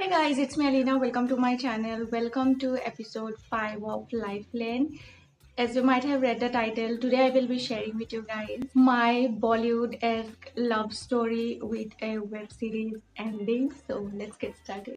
Hey guys, it's me Alina. Welcome to my channel. Welcome to episode 5 of Life Lane. As you might have read the title, today I will be sharing with you guys my Bollywood-esque love story with a web series ending. So let's get started.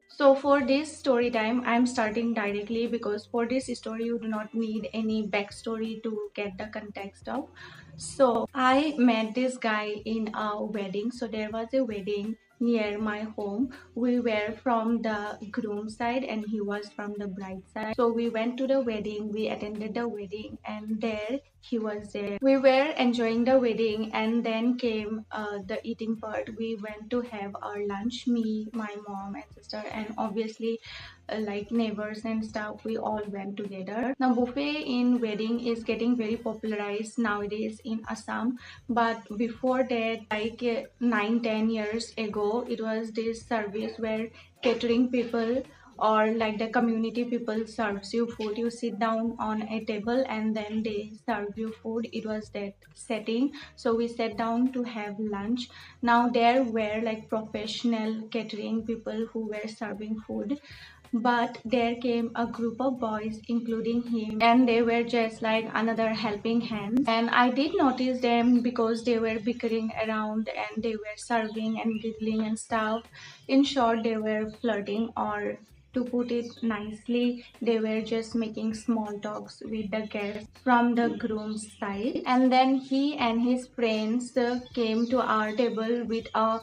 So for this story time, I'm starting directly because for this story you do not need any backstory to get the context of. So I met this guy in a wedding. So there was a wedding near my home. We were from the groom side and he was from the bride side. So we went to the wedding, we attended the wedding, and there he was there. We were enjoying the wedding and then came the eating part. We went to have our lunch, me, my mom and sister, and obviously like neighbors and stuff, we all went together. Now buffet in wedding is getting very popularized nowadays in Assam, but before that, like 9-10 years ago, it was this service where catering people or like the community people serves you food. You sit down on a table and then they serve you food. It was that setting, so we sat down to have lunch. Now there were like professional catering people who were serving food, but there came a group of boys including him, and they were just like another helping hand, and I did notice them because they were bickering around and they were serving and giggling and stuff. In short, they were flirting, or to put it nicely, they were just making small talks with the guests from the groom's side. And then he and his friends came to our table with a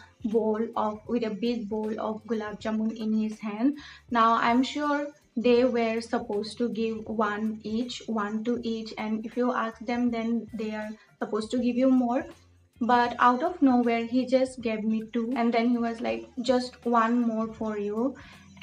big bowl of gulab jamun in his hand. Now I'm sure they were supposed to give one to each, and if you ask them, then they are supposed to give you more. But out of nowhere, he just gave me two, and then he was like, just one more for you.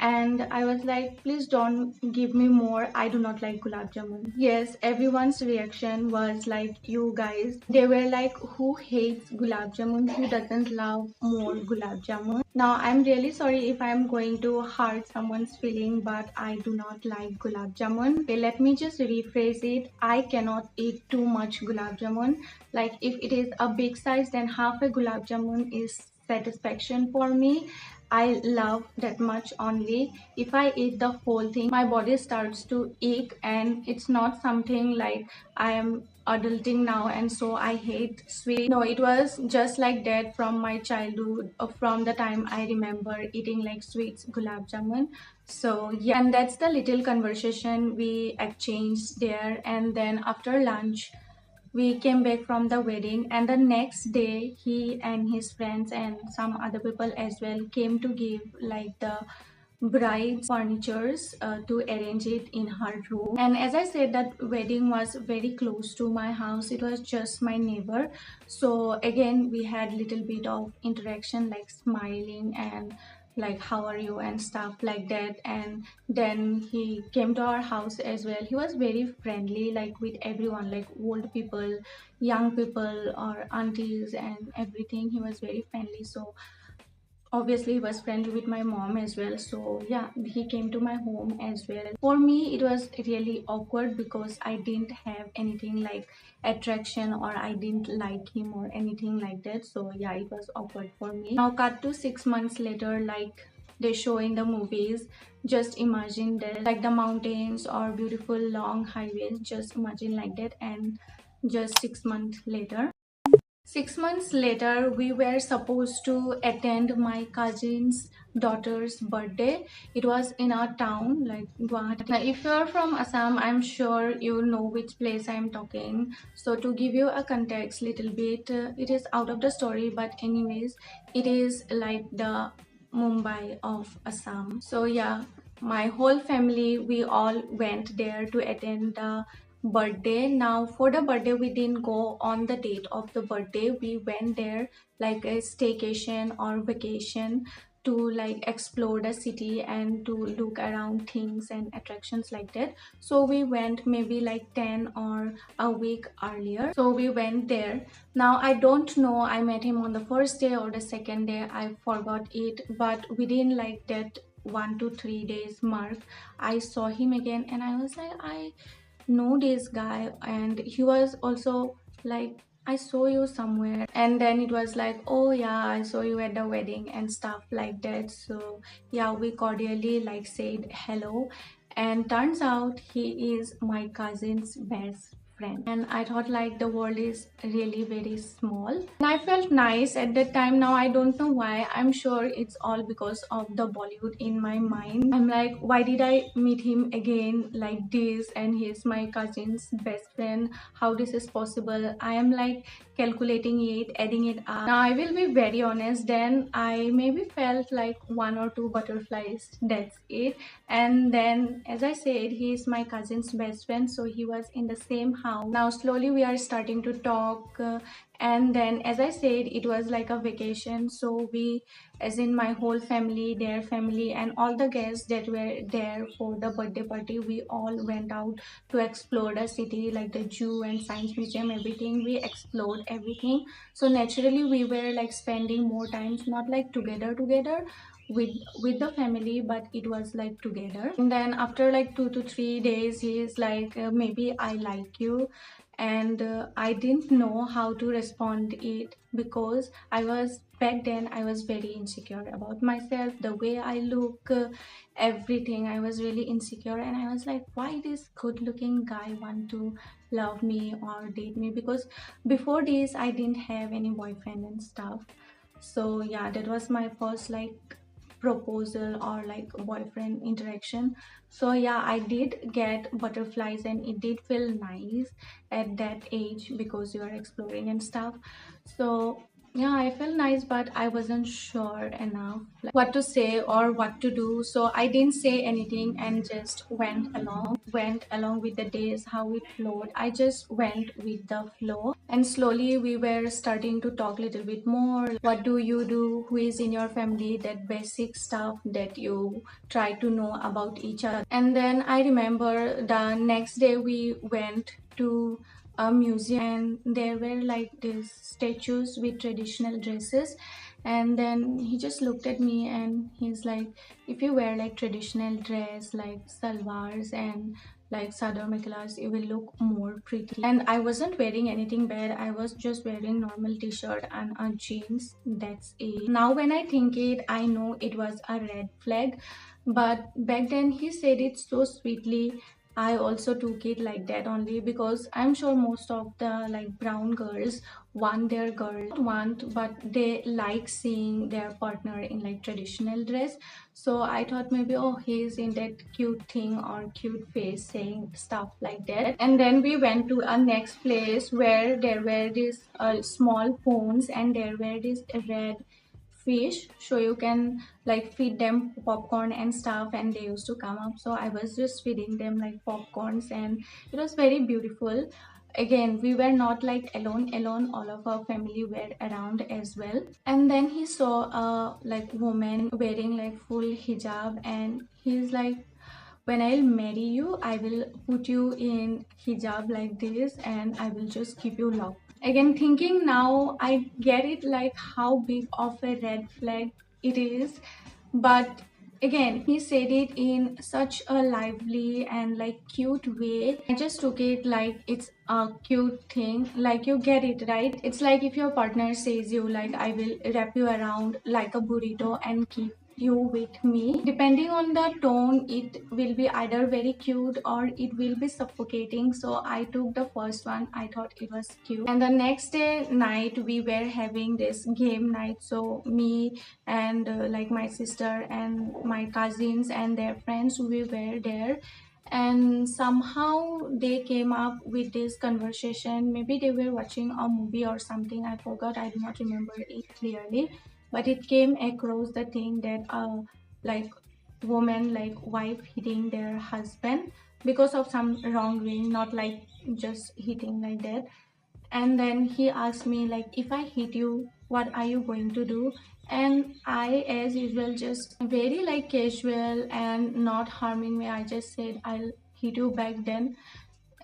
And I was like, please don't give me more. I do not like gulab jamun. Yes, everyone's reaction was like, you guys. They were like, who hates gulab jamun? Who doesn't love more gulab jamun? Now, I'm really sorry if I'm going to hurt someone's feeling, but I do not like gulab jamun. Okay, let me just rephrase it. I cannot eat too much gulab jamun. Like, if it is a big size, then half a gulab jamun is satisfaction for me. I love that much only. If I eat the whole thing, my body starts to ache, and it's not something like I am adulting now and so I hate sweet. No, it was just like that from my childhood, from the time I remember eating like sweets, gulab jamun. So yeah, and that's the little conversation we exchanged there. And then after lunch, we came back from the wedding, and the next day he and his friends and some other people as well came to give like the bride's furnitures to arrange it in her room. And as I said, that wedding was very close to my house. It was just my neighbor, so again we had little bit of interaction, like smiling and like how are you and stuff like that. And then he came to our house as well. He was very friendly, like with everyone, like old people, young people, or aunties and everything. He was very friendly. So obviously he was friendly with my mom as well. So yeah, he came to my home as well. For me, it was really awkward because I didn't have anything like attraction, or I didn't like him or anything like that. So yeah, it was awkward for me. Now cut to 6 months later, like they show in the movies. Just imagine that, like the mountains or beautiful long highways, just imagine like that. And just 6 months later, 6 months later, we were supposed to attend my cousin's daughter's birthday. It was in our town, like Guwahati. Now, if you're from Assam, I'm sure you know which place I'm talking. So to give you a context little bit, it is out of the story, but anyways, it is like the Mumbai of Assam. So yeah, my whole family, we all went there to attend the birthday. Now for the birthday, we didn't go on the date of the birthday. We went there like a staycation or vacation to like explore the city and to look around things and attractions like that. So we went maybe like 10 or a week earlier. So we went there. Now I don't know, I met him on the first day or the second day, I forgot it, but within like that 1 to 3 days mark, I saw him again and I was like, I know this guy. And he was also like I saw you somewhere. And then it was like, oh yeah, I saw you at the wedding and stuff like that. So yeah, we cordially like said hello. And turns out he is my cousin's best friend. And I thought like the world is really very small. And I felt nice at that time. Now I don't know why. I'm sure it's all because of the Bollywood in my mind. I'm like, why did I meet him again like this? And he's my cousin's best friend. How this is possible? I am like calculating it, adding it up. Now I will be very honest. Then I maybe felt like one or two butterflies. That's it. And then, as I said, he is my cousin's best friend, so he was in the same house. Now slowly we are starting to talk. And then, as I said, it was like a vacation, so we, as in my whole family, their family, and all the guests that were there for the birthday party, we all went out to explore the city, like the zoo and science museum, everything. We explored everything. So naturally we were like spending more times, not like together with the family, but it was like together. And then after like 2 to 3 days, he is like, maybe I like you. And I didn't know how to respond it, because I was, back then I was very insecure about myself, the way I look, everything. I was really insecure, and I was like, why this good looking guy want to love me or date me? Because before this I didn't have any boyfriend and stuff. So yeah, that was my first like proposal or like boyfriend interaction. So yeah, I did get butterflies, and it did feel nice at that age, because you are exploring and stuff. So yeah, I felt nice, but I wasn't sure enough like what to say or what to do. So I didn't say anything and just went along with the days, how it flowed. I just went with the flow, and slowly we were starting to talk a little bit more. What do you do? Who is in your family? That basic stuff that you try to know about each other. And then I remember the next day we went to a museum, and there were like these statues with traditional dresses. And then he just looked at me and he's like, if you wear like traditional dress like salwars and like sadar mekelas, you will look more pretty. And I wasn't wearing anything bad, I was just wearing normal t-shirt and a jeans. That's it. Now when I think it, I know it was a red flag, but back then he said it so sweetly. I also took it like that only, because I'm sure most of the like brown girls want their girl, want, but they like seeing their partner in like traditional dress. So I thought maybe, oh, he's in that cute thing or cute face saying stuff like that. And then we went to a next place where there were these small ponds, and there were these red fish, so you can like feed them popcorn and stuff, and they used to come up. So I was just feeding them like popcorns, and it was very beautiful. Again, we were not like alone, all of our family were around as well. And then he saw a like woman wearing like full hijab, and he's like, when I'll marry you, I will put you in hijab like this, and I will just keep you locked. Again, thinking now, I get it like how big of a red flag it is. But again, he said it in such a lively and like cute way. I just took it like it's a cute thing. Like, you get it, right? It's like if your partner says you like, I will wrap you around like a burrito and keep you with me. Depending on the tone, it will be either very cute or it will be suffocating. So I took the first one. I thought it was cute. And the next day night, we were having this game night. So me and like my sister and my cousins and their friends, we were there. And somehow they came up with this conversation. Maybe they were watching a movie or something, I forgot, I do not remember it clearly. But it came across the thing that like woman, like wife hitting their husband because of some wrongdoing, not like just hitting like that. And then he asked me like, if I hit you, what are you going to do? And I, as usual, just very like casual and not harming me, I just said, I'll hit you back then.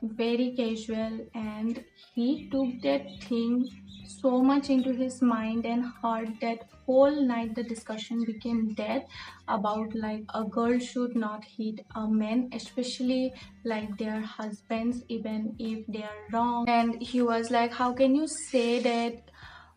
very casual, and he took that thing so much into his mind and heart that whole night the discussion became that about like a girl should not hit a man, especially like their husbands, even if they are wrong. And he was like, how can you say that?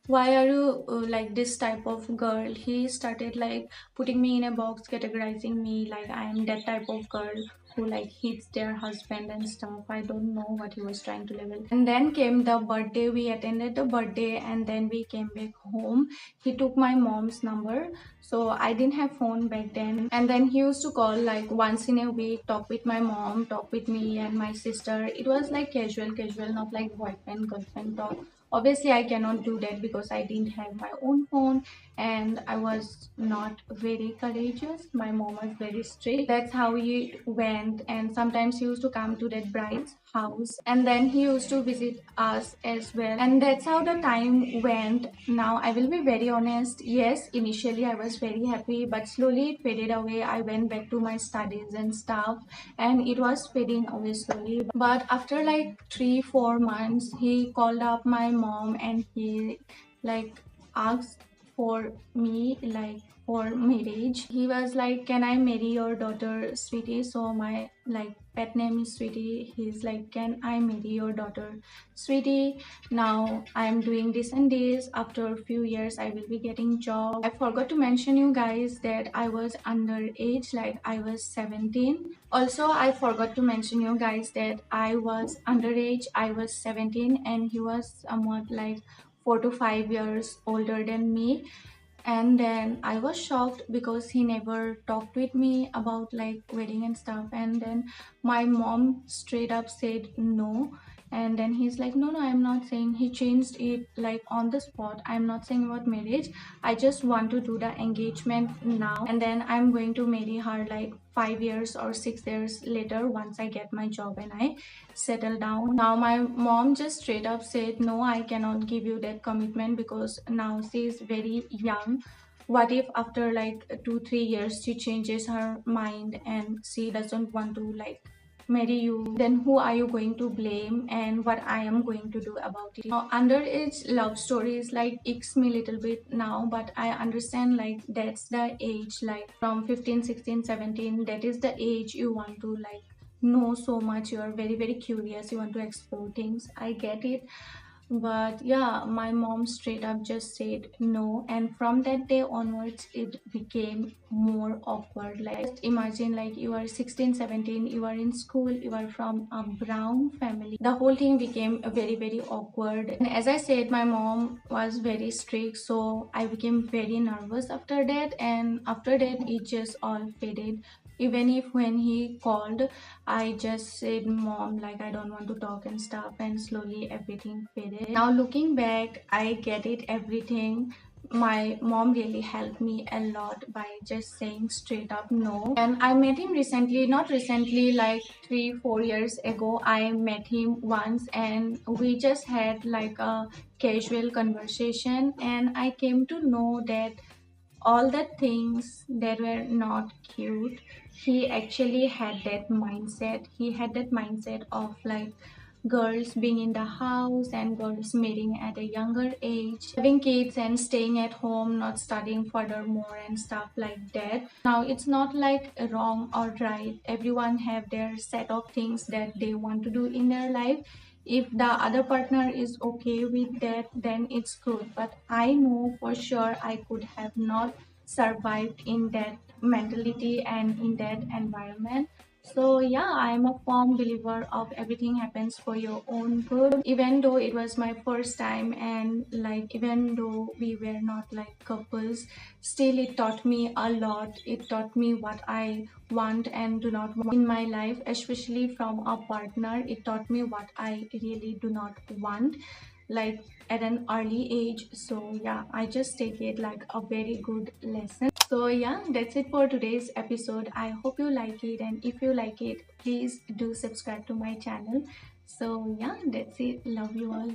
Why are you like this type of girl? He started like putting me in a box, categorizing me like I am that type of girl who like hits their husband and stuff. I don't know what he was trying to level. And then came the birthday. We attended the birthday and then we came back home. He took my mom's number, so I didn't have phone back then. And then he used to call like once in a week, talk with my mom, talk with me and my sister. It was like casual, not like boyfriend girlfriend talk. Obviously I cannot do that because I didn't have my own phone and I was not very courageous. My mom was very strict. That's how he went, and sometimes he used to come to that bride's house and then he used to visit us as well, and that's how the time went. Now I will be very honest, yes, initially I was very happy, but slowly it faded away. I went back to my studies and stuff and it was fading away slowly. But after like 3-4 months he called up my mom and he like asked for me like for marriage. He was like, can I marry your daughter, Sweetie? So my like pet name is Sweetie. He's like, can I marry your daughter, Sweetie? Now I'm doing this and this. After a few years I will be getting job. I forgot to mention you guys that I was underage, like I was 17. Also I forgot to mention you guys that I was underage, I was 17 and he was somewhat like 4 to 5 years older than me. And then I was shocked because he never talked with me about like wedding and stuff. And then my mom straight up said no. And then he's like, no, no, I'm not saying. He changed it like on the spot. I'm not saying about marriage. I just want to do the engagement now. And then I'm going to marry her like 5 years or 6 years later once I get my job and I settle down. Now my mom just straight up said, no, I cannot give you that commitment because now she's very young. What if after like 2-3 years she changes her mind and she doesn't want to like marry you? Then who are you going to blame and what I am going to do about it? Now underage love stories like icks me little bit now, but I understand like that's the age, like from 15, 16, 17, that is the age you want to like know so much. You are very curious, you want to explore things. I get it, but yeah, my mom straight up just said no, and from that day onwards it became more awkward. Like just imagine like you are 16, 17, you are in school, you are from a brown family. The whole thing became very awkward, and as I said, my mom was very strict, so I became very nervous after that, and after that it just all faded. Even if when he called I just said mom like I don't want to talk and stuff, and slowly everything faded. Now looking back I get it, everything. My mom really helped me a lot by just saying straight up no. And I met him recently, not recently, like 3-4 years ago. I met him once and we just had like a casual conversation, and I came to know that all the things that were not cute, he actually had that mindset. He had that mindset of like girls being in the house and girls marrying at a younger age, having kids and staying at home, not studying furthermore and stuff like that. Now it's not like wrong or right. Everyone have their set of things that they want to do in their life. If the other partner is okay with that, then it's good. But I know for sure I could have not survived in that mentality and in that environment. So yeah, I'm a firm believer of everything happens for your own good. Even though it was my first time and like even though we were not like couples, still it taught me a lot. It taught me what I want and do not want in my life, especially from a partner. It taught me what I really do not want, like at an early age. So yeah, I just take it like a very good lesson. So yeah, that's it for today's episode. I hope you like it, and if you like it, please do subscribe to my channel. So yeah, that's it. Love you all.